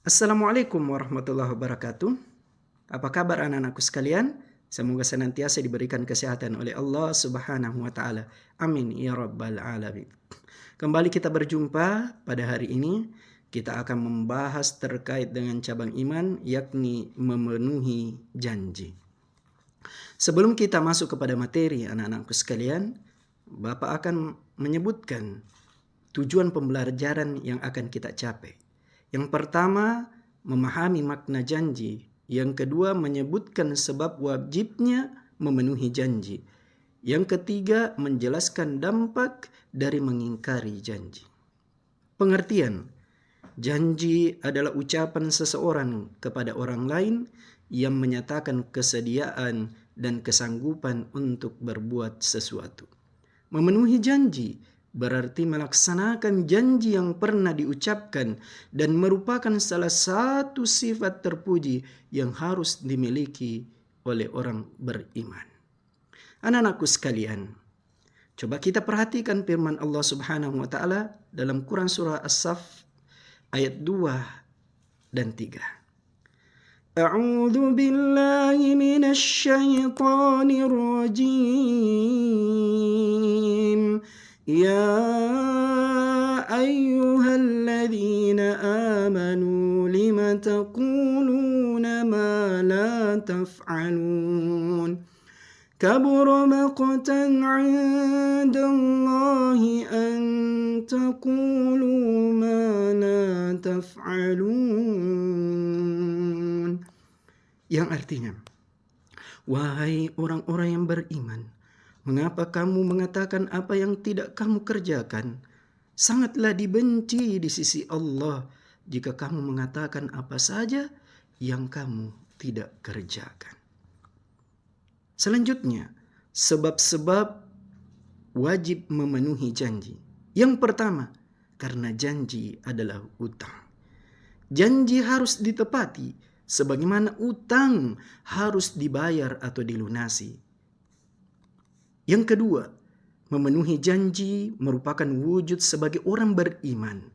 Assalamualaikum warahmatullahi wabarakatuh. Apa kabar anak-anakku sekalian? Semoga senantiasa diberikan kesehatan oleh Allah Subhanahu wa taala. Amin ya rabbal alamin. Kembali kita berjumpa pada hari ini. Kita akan membahas terkait dengan cabang iman, yakni memenuhi janji. Sebelum kita masuk kepada materi anak-anakku sekalian, Bapak akan menyebutkan tujuan pembelajaran yang akan kita capai. Yang pertama, memahami makna janji. Yang kedua, menyebutkan sebab wajibnya memenuhi janji. Yang ketiga, menjelaskan dampak dari mengingkari janji. Pengertian, janji adalah ucapan seseorang kepada orang lain yang menyatakan kesediaan dan kesanggupan untuk berbuat sesuatu. Memenuhi janji berarti melaksanakan janji yang pernah diucapkan dan merupakan salah satu sifat terpuji yang harus dimiliki oleh orang beriman. Anak-anakku sekalian, coba kita perhatikan firman Allah Subhanahu wa taala dalam Quran surah As-Saff ayat 2 dan 3. A'udzu billahi minasy syaithanir rajim. Ya ayyuhalladzina amanu lima taquluna ma la taf'alun. Kabura maqtan 'indallahi an taqulu ma la taf'alun. Yang artinya, wahai orang-orang yang beriman, mengapa kamu mengatakan apa yang tidak kamu kerjakan? Sangatlah dibenci di sisi Allah jika kamu mengatakan apa saja yang kamu tidak kerjakan. Selanjutnya, sebab-sebab wajib memenuhi janji. Yang pertama, karena janji adalah utang. Janji harus ditepati, sebagaimana utang harus dibayar atau dilunasi. Yang kedua, memenuhi janji merupakan wujud sebagai orang beriman.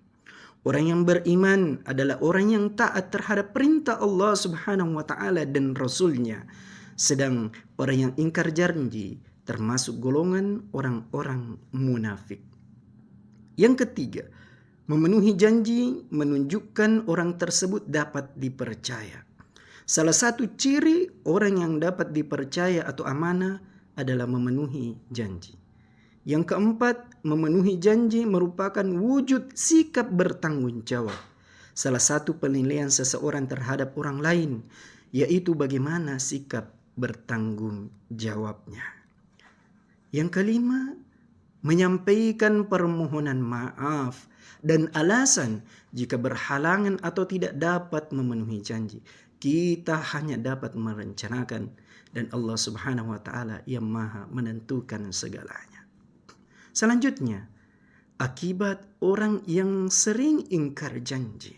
Orang yang beriman adalah orang yang taat terhadap perintah Allah Subhanahu wa taala dan Rasul-Nya. Sedang orang yang ingkar janji termasuk golongan orang-orang munafik. Yang ketiga, memenuhi janji menunjukkan orang tersebut dapat dipercaya. Salah satu ciri orang yang dapat dipercaya atau amanah adalah memenuhi janji. Yang keempat, memenuhi janji merupakan wujud sikap bertanggung jawab. Salah satu penilaian seseorang terhadap orang lain, yaitu bagaimana sikap bertanggung jawabnya. Yang kelima, menyampaikan permohonan maaf dan alasan jika berhalangan atau tidak dapat memenuhi janji. Kita hanya dapat merencanakan dan Allah Subhanahu wa taala yang Maha menentukan segalanya. Selanjutnya, akibat orang yang sering ingkar janji.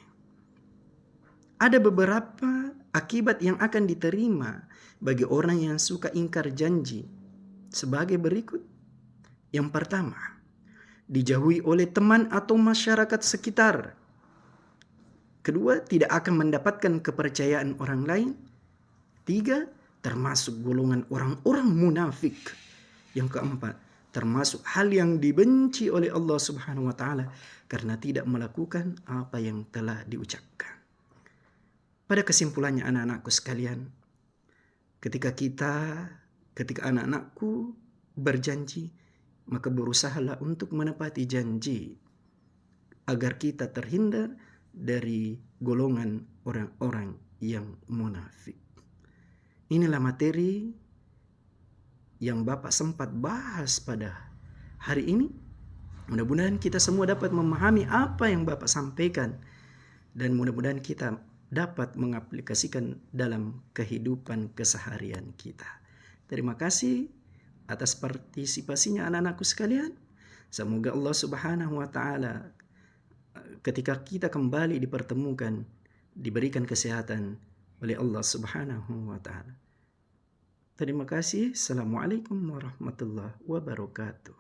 Ada beberapa akibat yang akan diterima bagi orang yang suka ingkar janji sebagai berikut. Yang pertama, dijauhi oleh teman atau masyarakat sekitar. Kedua, tidak akan mendapatkan kepercayaan orang lain. Tiga, termasuk golongan orang-orang munafik. Yang keempat, termasuk hal yang dibenci oleh Allah Subhanahu wa taala karena tidak melakukan apa yang telah diucapkan. Pada kesimpulannya anak-anakku sekalian, ketika anak-anakku berjanji, maka berusahalah untuk menepati janji agar kita terhindar dari golongan orang-orang yang munafik. Inilah materi yang Bapak sempat bahas pada hari ini. Mudah-mudahan kita semua dapat memahami apa yang Bapak sampaikan dan mudah-mudahan kita dapat mengaplikasikan dalam kehidupan keseharian kita. Terima kasih atas partisipasinya anak-anakku sekalian. Semoga Allah Subhanahu wa taala ketika kita kembali dipertemukan diberikan kesehatan oleh Allah Subhanahu wa taala. Terima kasih. Assalamualaikum warahmatullahi wabarakatuh.